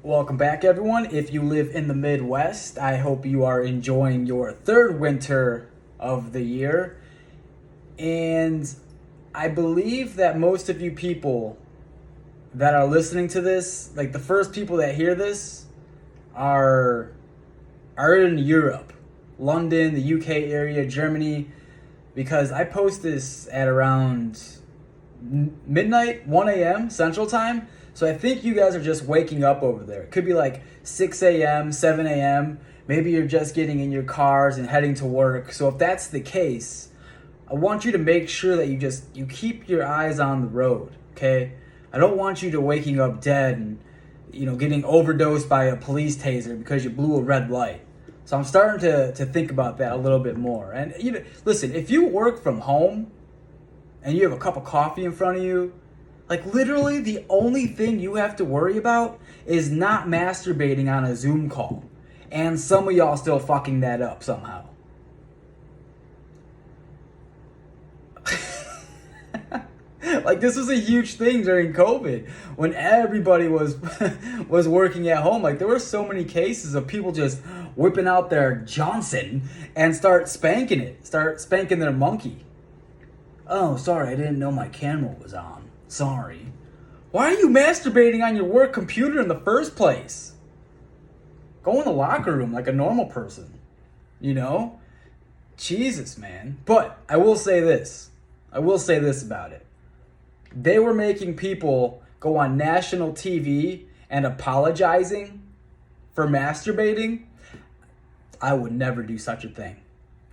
Welcome back, everyone. If you live in the Midwest, I hope you are enjoying your third winter of the year. And I believe that most of you people that are listening to this, like the first people that hear this, are in Europe, London, the UK area, Germany, because I post this at around midnight, 1 a.m. Central Time. So I think you guys are just waking up over there. It could be like 6 a.m., 7 a.m. Maybe you're just getting in your cars and heading to work. So if that's the case, I want you to make sure that you keep your eyes on the road, okay? I don't want you to waking up dead and getting overdosed by a police taser because you blew a red light. So I'm starting to think about that a little bit more. And listen, if you work from home and you have a cup of coffee in front of you, like literally the only thing you have to worry about is not masturbating on a Zoom call. And some of y'all still fucking that up somehow. Like this was a huge thing during COVID when everybody was was working at home. Like there were so many cases of people just whipping out their Johnson and start spanking their monkey. Oh, sorry, I didn't know my camera was on. Sorry. Why are you masturbating on your work computer in the first place? Go in the locker room like a normal person. Jesus, man. But I will say this about it. They were making people go on national TV and apologizing for masturbating. I would never do such a thing.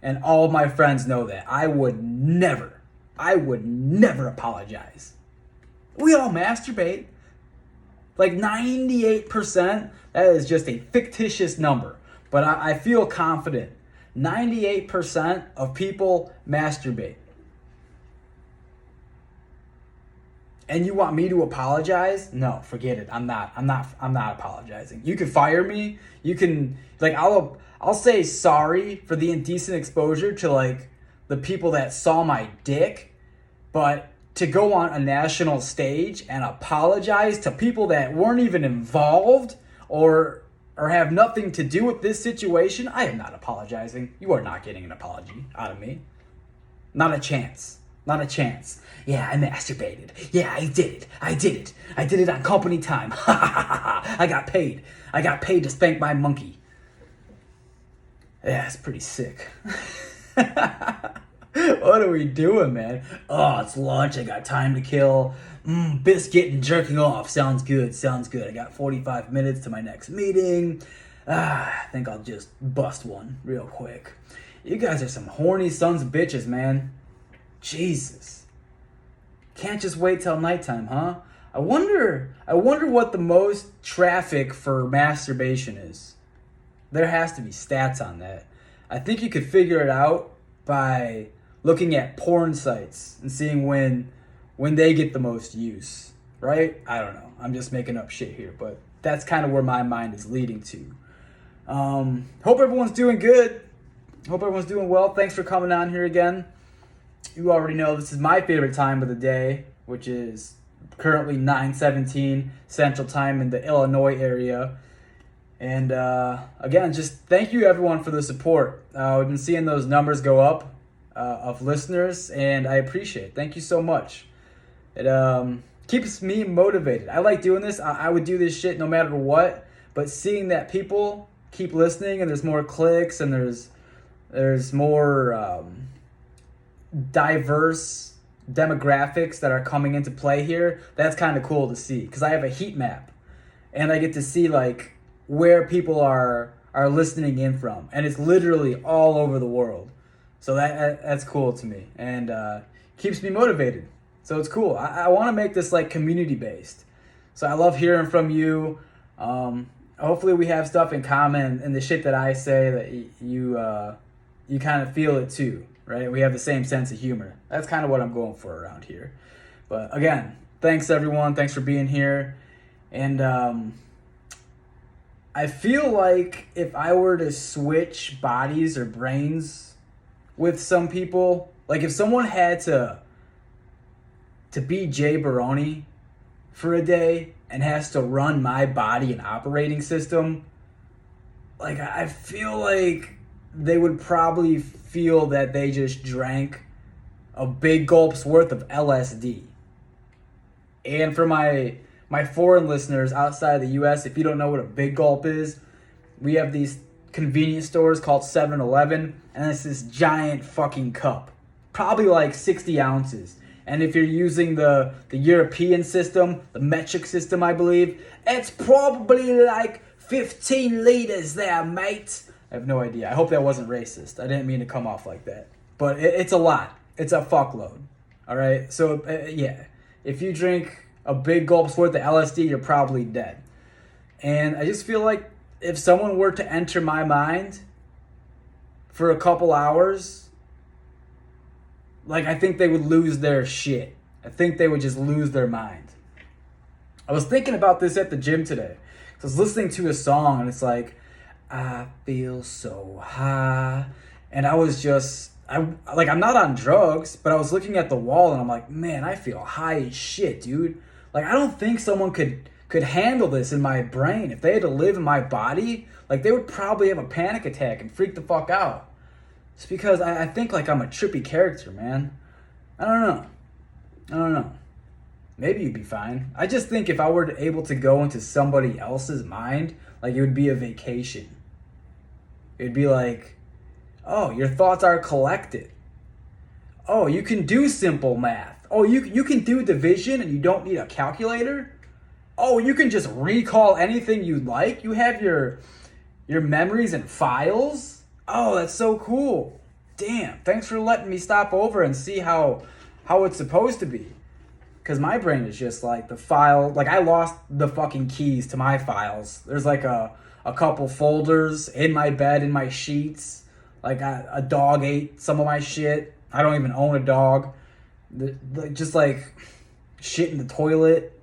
And all of my friends know that. I would never apologize. We all masturbate. Like 98%, that is just a fictitious number. But I feel confident. 98% of people masturbate. And you want me to apologize? No, forget it. I'm not apologizing. You can fire me. You can I'll say sorry for the indecent exposure to like the people that saw my dick, but to go on a national stage and apologize to people that weren't even involved or have nothing to do with this situation, I am not apologizing. You are not getting an apology out of me. Not a chance. Not a chance. Yeah, I masturbated. Yeah, I did it. I did it on company time. I got paid. I got paid to spank my monkey. Yeah, it's pretty sick. What are we doing, man? Oh, it's lunch. I got time to kill. Biscuit and jerking off. Sounds good. I got 45 minutes to my next meeting. I think I'll just bust one real quick. You guys are some horny sons of bitches, man. Jesus. Can't just wait till nighttime, huh? I wonder what the most traffic for masturbation is. There has to be stats on that. I think you could figure it out by looking at porn sites and seeing when they get the most use, right? I don't know. I'm just making up shit here, but that's kind of where my mind is leading to. Hope everyone's doing good. Hope everyone's doing well. Thanks for coming on here again. You already know this is my favorite time of the day, which is currently 9:17 Central Time in the Illinois area. And again, just thank you everyone for the support. We've been seeing those numbers go up of listeners, and I appreciate it. Thank you so much. It keeps me motivated. I like doing this. I would do this shit no matter what, but seeing that people keep listening and there's more clicks and there's more diverse demographics that are coming into play here, that's kind of cool to see because I have a heat map and I get to see like where people are listening in from, and it's literally all over the world. So that's cool to me and keeps me motivated. So it's cool. I want to make this like community based. So I love hearing from you. Hopefully we have stuff in common and the shit that I say that you kind of feel it too. Right? We have the same sense of humor. That's kind of what I'm going for around here. But again, thanks everyone. Thanks for being here. And I feel like if I were to switch bodies or brains with some people, like if someone had to be Jay Baroni for a day and has to run my body and operating system, like, I feel like they would probably feel that they just drank a big gulp's worth of LSD. And for my foreign listeners outside of the US, if you don't know what a big gulp is, we have these convenience stores called 7-Eleven, and it's this giant fucking cup, probably like 60 ounces. And if you're using the European system, the metric system, I believe, it's probably like 15 liters there, mate. I have no idea. I hope that wasn't racist. I didn't mean to come off like that. But it's a lot. It's a fuckload. All right? So, yeah. If you drink a big gulp's worth of LSD, you're probably dead. And I just feel like if someone were to enter my mind for a couple hours, like, I think they would lose their shit. I think they would just lose their mind. I was thinking about this at the gym today. I was listening to a song, and it's like, I feel so high. And I was just, I'm not on drugs, but I was looking at the wall, and I'm like, man, I feel high as shit, dude. Like, I don't think someone could handle this in my brain. If they had to live in my body, like, they would probably have a panic attack and freak the fuck out. It's because I think, like, I'm a trippy character, man. I don't know. Maybe you'd be fine. I just think if I were able to go into somebody else's mind, like, it would be a vacation. It'd be like, oh, your thoughts are collected. Oh, you can do simple math. Oh, you can do division and you don't need a calculator. Oh, you can just recall anything you'd like. You have your memories and files. Oh, that's so cool. Damn, thanks for letting me stop over and see how it's supposed to be. Because my brain is just like the file. Like, I lost the fucking keys to my files. There's like a couple folders in my bed, in my sheets. Like, a dog ate some of my shit. I don't even own a dog. Just like shit in the toilet.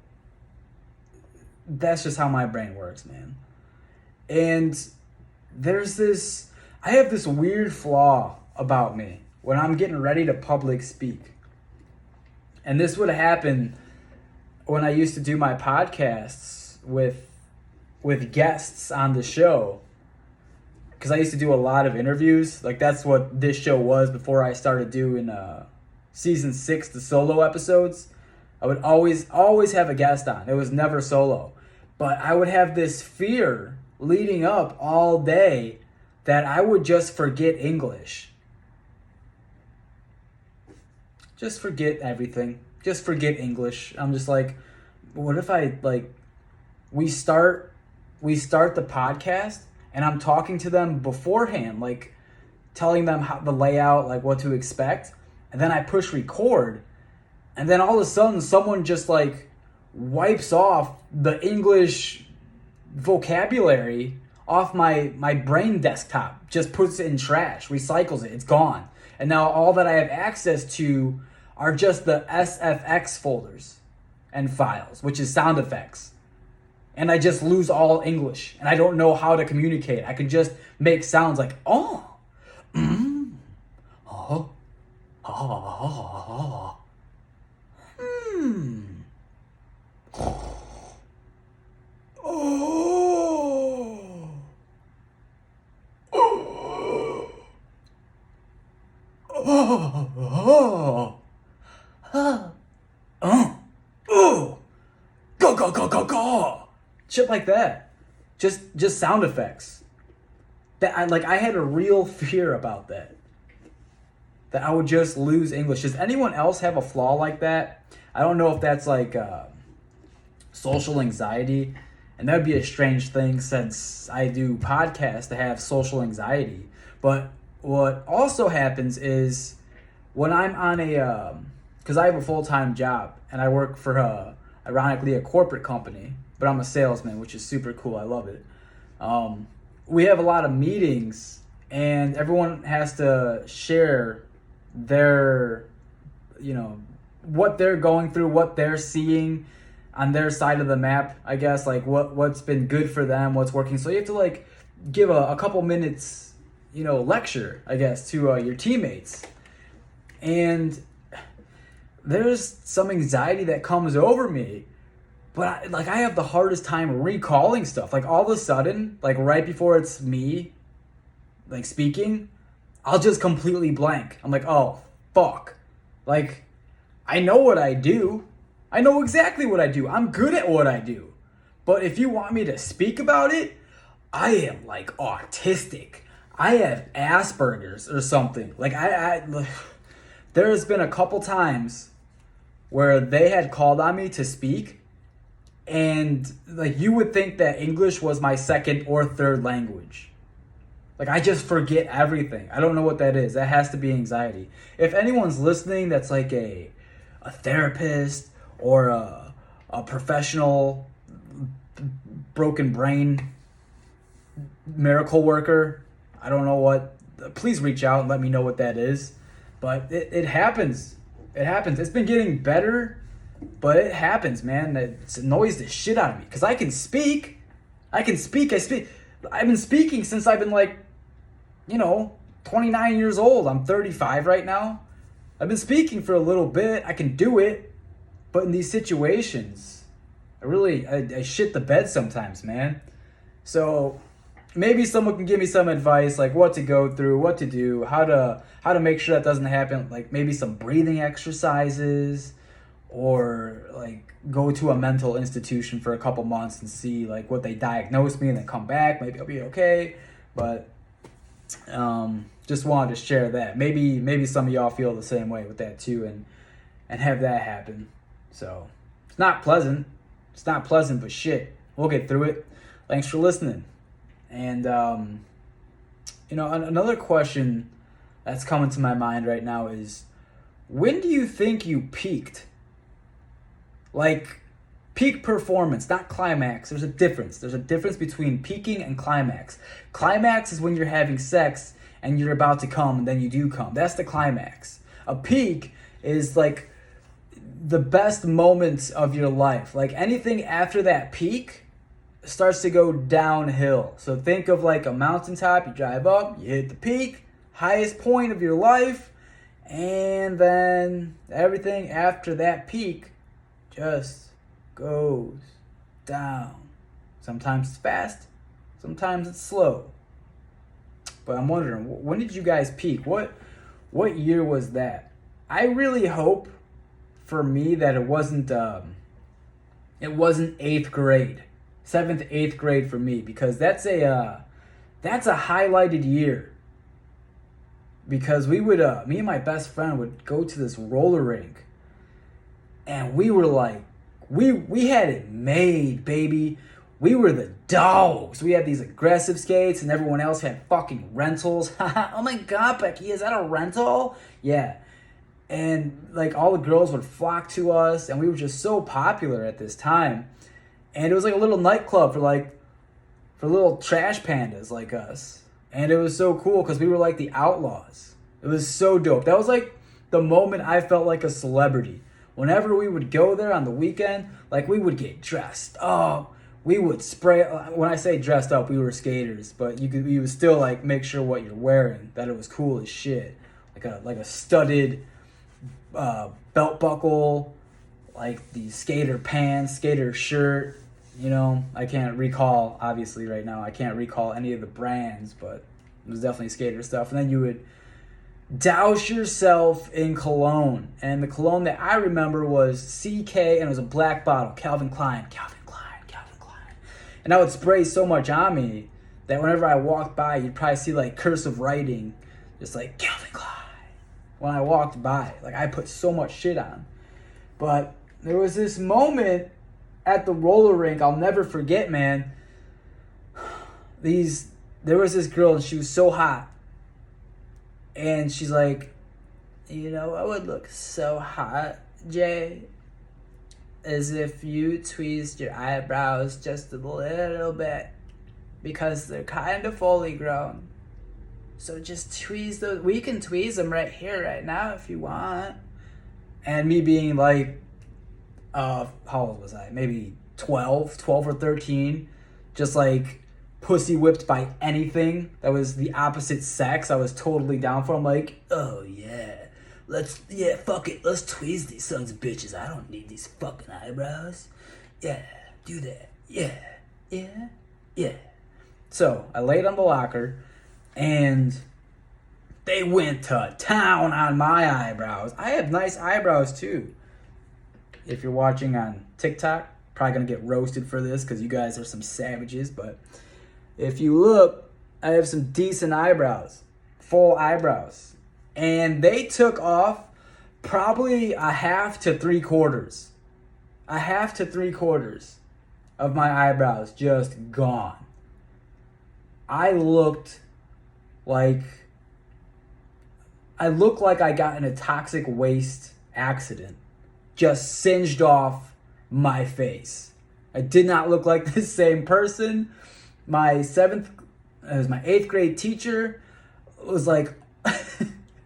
That's just how my brain works, man. And I have this weird flaw about me when I'm getting ready to public speak. And this would happen when I used to do my podcasts with guests on the show. Because I used to do a lot of interviews. Like, that's what this show was before I started doing season 6, the solo episodes. I would always have a guest on. It was never solo. But I would have this fear leading up all day that I would just forget English. Just forget everything. Just forget English. I'm just like, what if we start the podcast and I'm talking to them beforehand, like telling them how the layout, like what to expect, and then I push record, and then all of a sudden someone just like wipes off the English vocabulary off my brain desktop, just puts it in trash, recycles it, it's gone. And now all that I have access to are just the SFX folders and files, which is sound effects. And I just lose all English, and I don't know how to communicate. I can just make sounds like, oh, oh, oh, go. Shit like that. Just sound effects. That I had a real fear about that. That I would just lose English. Does anyone else have a flaw like that? I don't know if that's like social anxiety. And that would be a strange thing since I do podcasts to have social anxiety. But what also happens is when I'm on because I have a full-time job and I work for ironically a corporate company, but I'm a salesman, which is super cool. I love it. We have a lot of meetings and everyone has to share their, what they're going through, what they're seeing on their side of the map, I guess, like what's been good for them, what's working. So you have to like give a couple minutes, lecture, I guess, to your teammates. And there's some anxiety that comes over me But I have the hardest time recalling stuff. Like all of a sudden, like right before it's me, like speaking, I'll just completely blank. I'm like, oh, fuck. Like, I know what I do. I know exactly what I do. I'm good at what I do. But if you want me to speak about it, I am like autistic. I have Asperger's or something. Like there has been a couple times where they had called on me to speak, and like you would think that English was my second or third language. Like I just forget everything. I don't know what that is. That has to be anxiety. If anyone's listening that's like a therapist or a professional broken brain miracle worker, I don't know what, please reach out and let me know what that is. But it happens. It happens. It's been getting better, but it happens, man. It annoys the shit out of me because I can speak. I speak. I've been speaking since I've been like, 29 years old. I'm 35 right now. I've been speaking for a little bit. I can do it. But in these situations, I shit the bed sometimes, man. So maybe someone can give me some advice, like what to go through, what to do, how to make sure that doesn't happen. Like maybe some breathing exercises, or like go to a mental institution for a couple months and see like what they diagnose me, and then come back. Maybe I'll be okay. But just wanted to share that. Maybe some of y'all feel the same way with that too, and have that happen. So it's not pleasant. It's not pleasant, but shit, we'll get through it. Thanks for listening. And another question that's coming to my mind right now is, when do you think you peaked? Like peak performance, not climax. There's a difference. There's a difference between peaking and climax. Climax is when you're having sex and you're about to come and then you do come. That's the climax. A peak is like the best moments of your life. Like anything after that peak starts to go downhill. So think of like a mountaintop. You drive up, you hit the peak, highest point of your life, and then everything after that peak just goes down. Sometimes it's fast, sometimes it's slow. But I'm wondering, when did you guys peak? What year was that? I really hope for me that it wasn't 8th grade. 7th, 8th grade for me, because that's a highlighted year. Because we would me and my best friend would go to this roller rink, and we were like, we had it made, baby. We were the dogs. We had these aggressive skates, and everyone else had fucking rentals. Oh my god, Becky, is that a rental? Yeah. And like all the girls would flock to us, and we were just so popular at this time. And it was like a little nightclub for little trash pandas like us. And it was so cool because we were like the outlaws. It was so dope. That was like the moment I felt like a celebrity. Whenever we would go there on the weekend, like we would get dressed up. We would spray. When I say dressed up, we were skaters, but you would still like make sure what you're wearing, that it was cool as shit. Like a studded belt buckle, like the skater pants, skater shirt. I can't recall, obviously right now, I can't recall any of the brands, but it was definitely skater stuff. And then you would douse yourself in cologne. And the cologne that I remember was CK, and it was a black bottle, Calvin Klein. And I would spray so much on me that whenever I walked by, you'd probably see like cursive writing, just like Calvin Klein. When I walked by, like I put so much shit on. But there was this moment at the roller rink I'll never forget, man. There was this girl, and she was so hot. And she's like, I would look so hot, Jay, as if you tweezed your eyebrows just a little bit, because they're kind of fully grown. So just tweeze those. We can tweeze them right here, right now, if you want. And me being like, how old was I? Maybe 12 or 13. Just like pussy whipped by anything that was the opposite sex. I was totally down for. I'm like, oh yeah. Fuck it. Let's tweeze these sons of bitches. I don't need these fucking eyebrows. Yeah, do that. Yeah, yeah, yeah. So I laid on the locker, and they went to town on my eyebrows. I have nice eyebrows too. If you're watching on TikTok, probably gonna get roasted for this because you guys are some savages. But if you look, I have some decent eyebrows, full eyebrows, and they took off probably a half to 3/4, of my eyebrows just gone. I looked like I got in a toxic waste accident, just singed off my face. I did not look like the same person. My eighth grade teacher was like,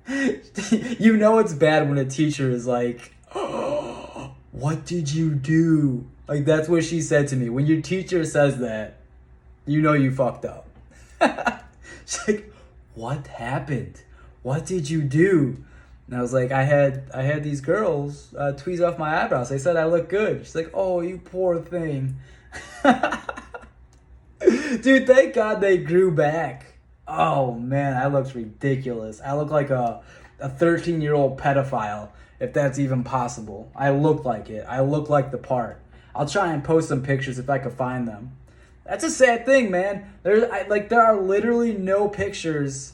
you know it's bad when a teacher is like, oh, what did you do? Like, that's what she said to me. When your teacher says that, you know you fucked up. She's like, what happened? What did you do? And I was like, I had these girls tweeze off my eyebrows. They said I look good. She's like, oh, you poor thing. Dude, thank God they grew back. Oh man, I looked ridiculous. I look like a 13-year-old pedophile, if that's even possible. I look like it. I look like the part. I'll try and post some pictures if I could find them. That's a sad thing, man. There are literally no pictures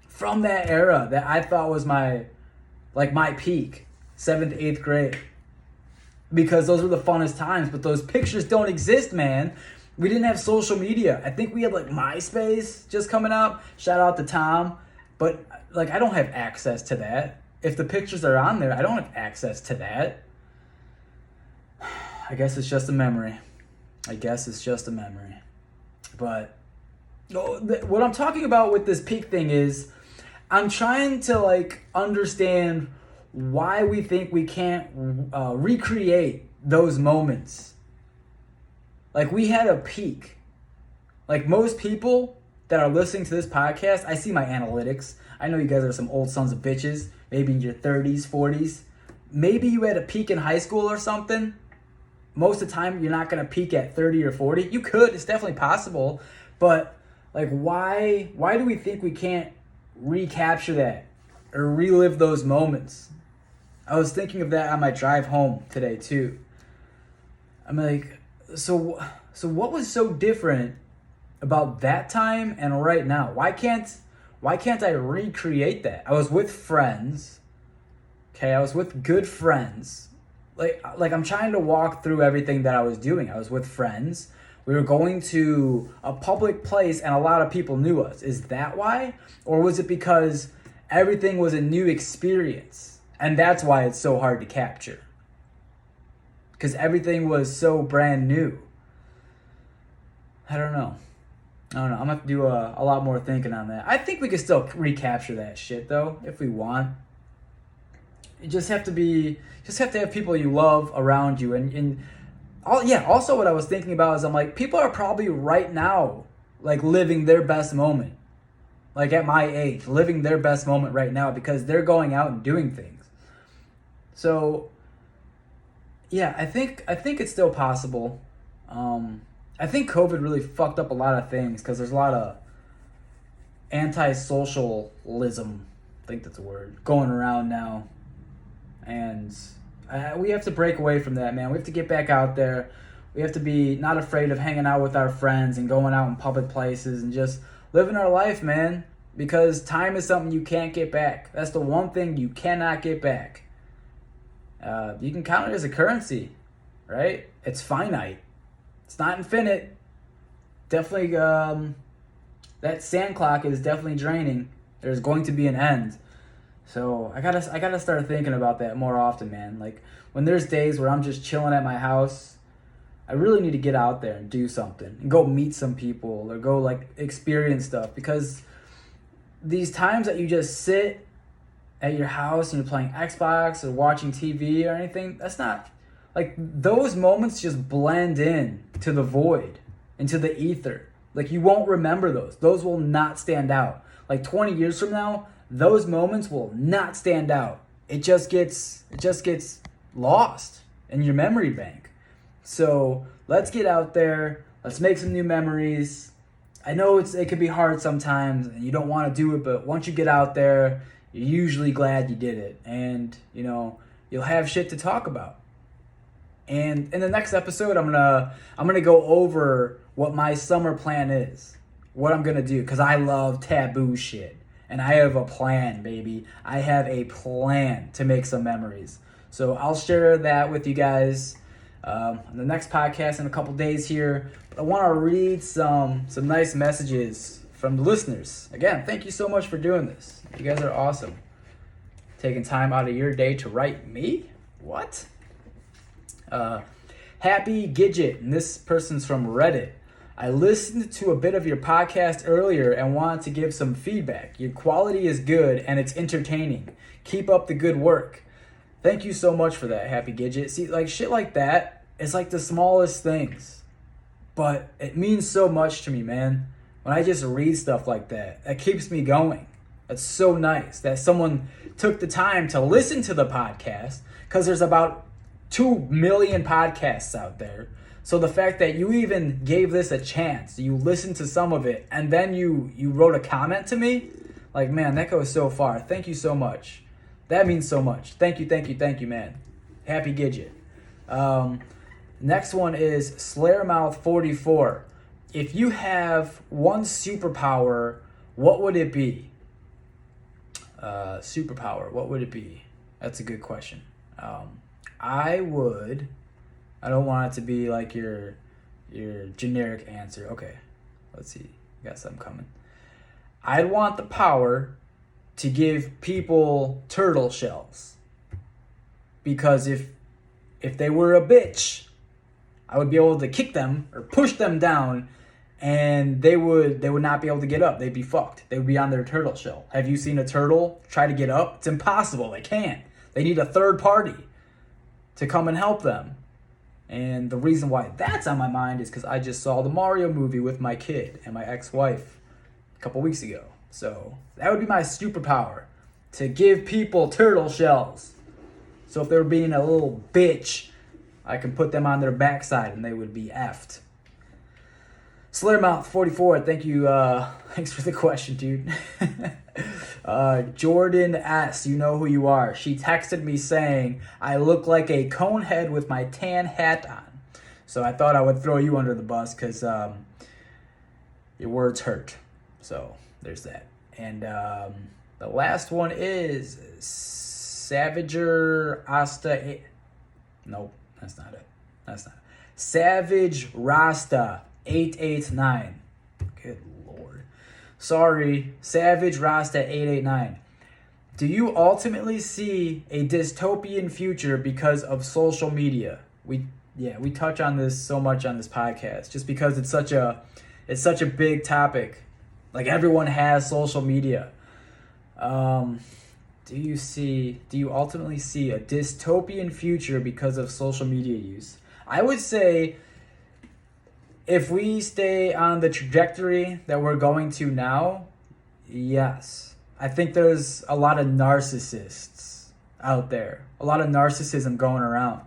from that era that I thought was my peak, 7th, 8th grade. Because those were the funnest times, but those pictures don't exist, man. We didn't have social media. I think we had like MySpace just coming out. Shout out to Tom. But like, I don't have access to that. If the pictures are on there, I don't have access to that. I guess it's just a memory. But what I'm talking about with this peak thing is I'm trying to like understand why we think we can't recreate those moments. Like, we had a peak. Like, most people that are listening to this podcast, I see my analytics. I know you guys are some old sons of bitches, maybe in your 30s, 40s. Maybe you had a peak in high school or something. Most of the time, you're not going to peak at 30 or 40. You could. It's definitely possible. But, like, why do we think we can't recapture that or relive those moments? I was thinking of that on my drive home today, too. I'm like, so what was so different about that time and right now? Why can't I recreate that? I was with friends. Okay, I was with good friends. Like I'm trying to walk through everything that I was doing. I was with friends. We were going to a public place and a lot of people knew us. Is that why? Or was it because everything was a new experience and that's why it's so hard to capture? Because everything was so brand new. I don't know. I'm going to have to do a lot more thinking on that. I think we could still recapture that shit, though, if we want. You just have to have people you love around you. Also what I was thinking about is I'm like, people are probably right now, like, living their best moment. Like, at my age, living their best moment right now because they're going out and doing things. So, yeah, I think it's still possible. I think COVID really fucked up a lot of things because there's a lot of anti-socialism, I think that's a word, going around now. And we have to break away from that, man. We have to get back out there. We have to be not afraid of hanging out with our friends and going out in public places and just living our life, man. Because time is something you can't get back. That's the one thing you cannot get back. You can count it as a currency, right? It's finite. It's not infinite. Definitely, that sand clock is definitely draining. There's going to be an end. So I gotta start thinking about that more often, man. Like, when there's days where I'm just chilling at my house, I really need to get out there and do something and go meet some people or go like experience stuff, because these times that you just sit at your house and you're playing Xbox or watching TV or anything, that's not, like, those moments just blend in to the void, into the ether. Like, you won't remember those. Those will not stand out. Like, 20 years from now, those moments will not stand out. It just gets lost in your memory bank. So let's get out there. Let's make some new memories. I know it could be hard sometimes and you don't want to do it, but once you get out there, you're usually glad you did it. And, you'll have shit to talk about. And in the next episode, I'm gonna go over what my summer plan is. What I'm gonna do, because I love taboo shit. And I have a plan, baby. I have a plan to make some memories. So I'll share that with you guys on the next podcast in a couple days here. But I want to read some nice messages from the listeners. Again, thank you so much for doing this. You guys are awesome. Taking time out of your day to write me? What? Happy Gidget, and this person's from Reddit. I listened to a bit of your podcast earlier and wanted to give some feedback. Your quality is good and it's entertaining. Keep up the good work. Thank you so much for that, Happy Gidget. See, like shit like that is like the smallest things, but it means so much to me, man. When I just read stuff like that, that keeps me going. That's so nice that someone took the time to listen to the podcast, because there's about 2 million podcasts out there. So the fact that you even gave this a chance, you listened to some of it, and then you wrote a comment to me, like, man, that goes so far. Thank you so much. That means so much. Thank you, man. Happy Gidget. Next one is Slayermouth44. If you have one superpower, what would it be? Superpower, what would it be? That's a good question. I don't want it to be like your generic answer. Okay, let's see. Got something coming. I'd want the power to give people turtle shells. Because if they were a bitch, I would be able to kick them or push them down, and they would not be able to get up. They'd be fucked. They would be on their turtle shell. Have you seen a turtle try to get up? It's impossible. They can't. They need a third party to come and help them. And the reason why that's on my mind is because I just saw the Mario movie with my kid and my ex-wife a couple weeks ago. So that would be my superpower, to give people turtle shells. So if they were being a little bitch, I can put them on their backside and they would be effed. Slayermouth44, thank you. Thanks for the question, dude. Jordan S., you know who you are. She texted me saying, I look like a cone head with my tan hat on. So I thought I would throw you under the bus because your words hurt. So there's that. And the last one is Savager Asta. Nope, that's not it. Savage Rasta 889. Good Lord. Sorry, Savage Rasta 889. Do you ultimately see a dystopian future because of social media? We touch on this so much on this podcast just because it's such a big topic. Like, everyone has social media. Do you ultimately see a dystopian future because of social media use? I would say if we stay on the trajectory that we're going to now, yes. I think there's a lot of narcissists out there. A lot of narcissism going around.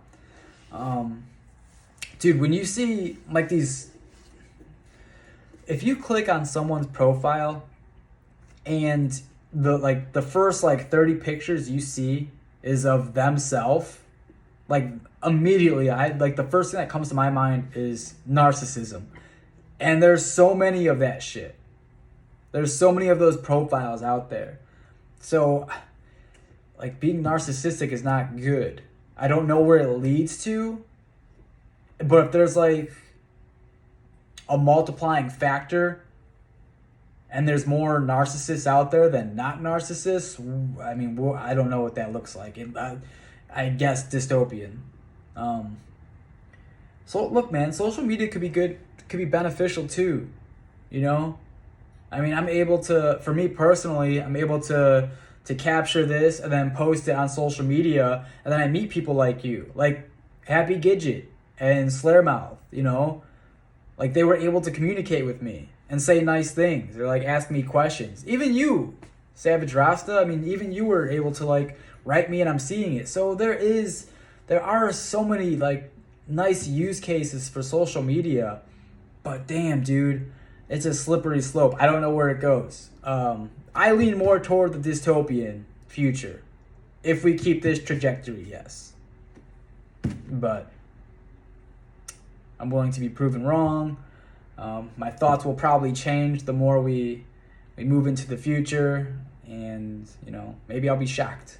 Dude, when you see like these, if you click on someone's profile and the first 30 pictures you see is of themselves, like immediately the first thing that comes to my mind is narcissism. And there's so many of that shit. There's so many of those profiles out there. So being narcissistic is not good. I don't know where it leads to, but if there's a multiplying factor and there's more narcissists out there than not narcissists, I mean, I don't know what that looks like. I guess dystopian. So look, man, social media could be good, could be beneficial too, you know? I mean, for me personally, I'm able to capture this and then post it on social media, and then I meet people like you, like Happy Gidget and Slayermouth, you know? They were able to communicate with me and say nice things or ask me questions. Even you, Savage Rasta, I mean, even you were able to write me and I'm seeing it. So there are so many nice use cases for social media, but damn, dude, it's a slippery slope. I don't know where it goes. I lean more toward the dystopian future. If we keep this trajectory, yes. But I'm willing to be proven wrong. My thoughts will probably change the more we move into the future, and maybe I'll be shocked.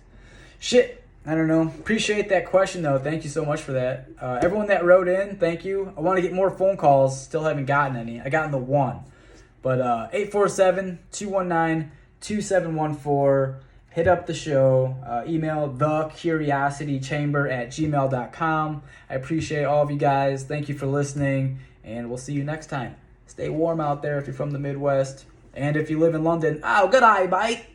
Shit, I don't know. Appreciate that question though. Thank you so much for that. Everyone that wrote in, thank you. I want to get more phone calls. Still haven't gotten any. I gotten the one, but 847-219-2714. Hit up the show. Email thecuriositychamber@gmail.com. I appreciate all of you guys. Thank you for listening, and we'll see you next time. Stay warm out there if you're from the Midwest. And if you live in London, good eye, bye.